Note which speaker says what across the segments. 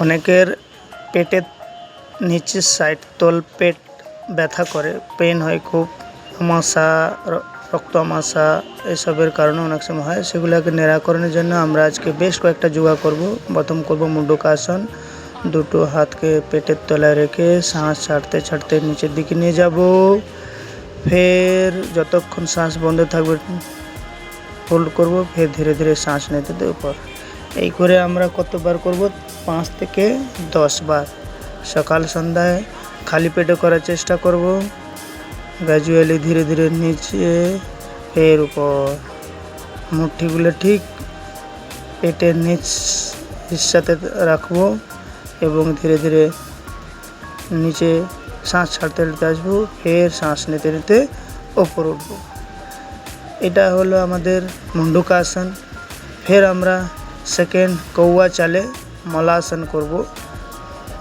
Speaker 1: অনেকের পেটের নিচের সাইড তলপেট ব্যথা করে, পেন হয় খুব, আমাশা, রক্ত আমাশা এসবের কারণে অনেক সময় হয়। সেগুলোকে নিরাকরণের জন্য আমরা আজকে বেশ কয়েকটা যোগা করব। প্রথম করব মুন্ডকাসন। দুটো হাতকে পেটের তলায় রেখে শ্বাস ছাড়তে ছাড়তে নিচের দিকে নিয়ে যাব। ফের যতক্ষণ শ্বাস বন্ধ থাকবে হোল্ড করব, ফের ধীরে ধীরে শ্বাস নিতে দেব উপর। এই করে আমরা কতবার করব? 5 থেকে 10 বার। সকাল সন্ধ্যায় খালি পেটে করার চেষ্টা করব। গ্র্যাজুয়ালি ধীরে ধীরে নিচে, ফের উপর। মুঠিগুলো ঠিক পেটের নিচ হিস্সাতে রাখবো এবং ধীরে ধীরে নিচে শ্বাস ছাড়তে নিতে আসবো, ফের শ্বাস নিতে নিতে ওপর উঠবো। এটা হলো আমাদের মুন্ডকাসন। ফের আমরা সেকেন্ড কৌয়া চালে মলাসন করব।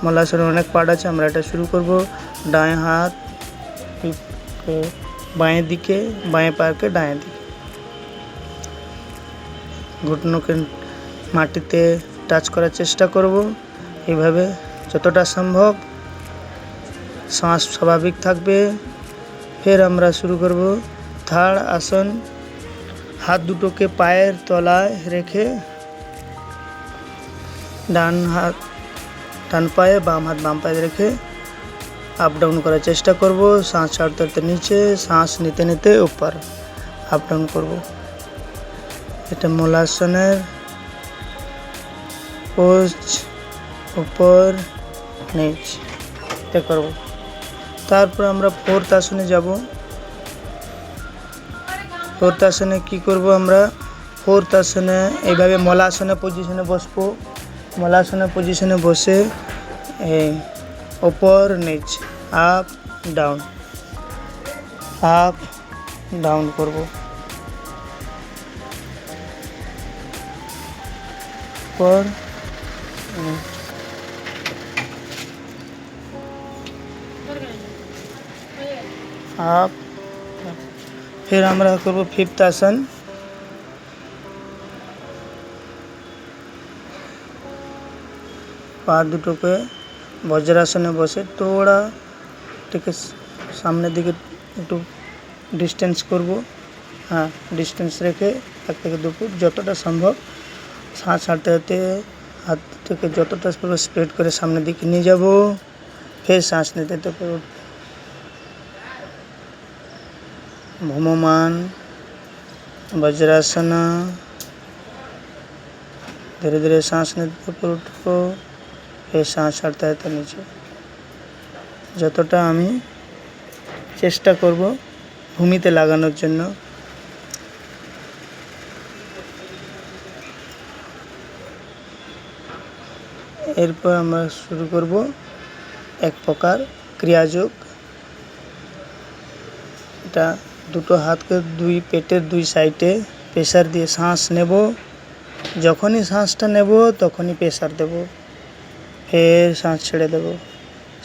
Speaker 1: মলাসনে অনেক পার্ট আছে, আমরা এটা শুরু করব। ডায়েं হাত বাঁয়ে দিকে, বাঁয়ে পাকে ডায়েं দিকে, ঘুটনোকে মাটিতে টাচ করার চেষ্টা করব। এইভাবে যতটা সম্ভব শ্বাস স্বাভাবিক থাকবে। ফের আমরা শুরু করব থার্ড আসন। হাত দুটোকে পায়ের তলায় রেখে ডান হাত ডান পায়ে, বাম হাত বাম পায়ে রেখে আপ ডাউন করার চেষ্টা করব। শ্বাস ছাড়তে ছাড়তে নিচে, শ্বাস নিতে নিতে উপর আপ ডাউন করব। এটা মলাসনের পোজ, উপর নিচ এটা করব। তারপর আমরা ফোর্থ আসনে যাব। ফোর্থ আসনে কি করব? আমরা ফোর্থ আসনে এইভাবে মলাসনে পজিশনে বসবো। মলাসনে পজিশনে বসে উপর নিচ, আপ ডাউন, আপ ডাউন করব। উপর নিচ, আপ। फिर আমরা করব ফিফথ আসন। পা দুটোকে বজ্রাসনে বসে তোড়া থেকে সামনের দিকে একটু ডিস্টেন্স করব। হ্যাঁ, ডিস্টেন্স রেখে 1 থেকে 2 ফুট যতটা সম্ভব শ্বাস ছাড়তে ছাড়তে হাত থেকে যতটা স্প্রেড করে সামনের দিকে নিয়ে যাব। ফের শ্বাস নিতে নিতে ভ্রমমান বজ্রাসনা। ধীরে ধীরে শ্বাস নিতে উপর উঠবো, ফের শ্বাস ছাড়তে ছাড়তে নিচে। যতটা আমি চেষ্টা করব ভূমিতে লাগানোর জন্য। এরপর আমরা শুরু করব এক প্রকার ক্রিয়াযোগ। এটা দুটো হাতকে পেটের দুই সাইডে প্রেসার দিয়ে শ্বাস নেব। যখনই শ্বাসটা নেব তখনই প্রেসার দেব, ফের শ্বাস ছেড়ে দেব।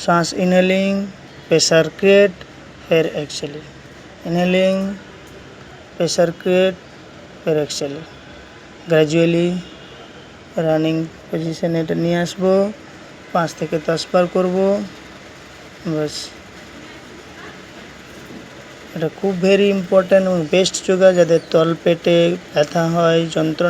Speaker 1: শ্বাস ইনহেলিং, প্রেসার ক্রিয়েট, ফের एक्सेलिंग, इनहेलिंग, प्रेशर क्रिएट, फिर एक्सेलिंग। গ্র্যাজুয়ালি রানিং পজিশনে এটা নিয়ে আসবো। 5 থেকে 10 বার করব। বাস, এটা খুব ভেরি ইম্পর্ট্যান্ট এবং বেস্ট যোগা যাদের তলপেটে ব্যথা হয়, যন্ত্রণা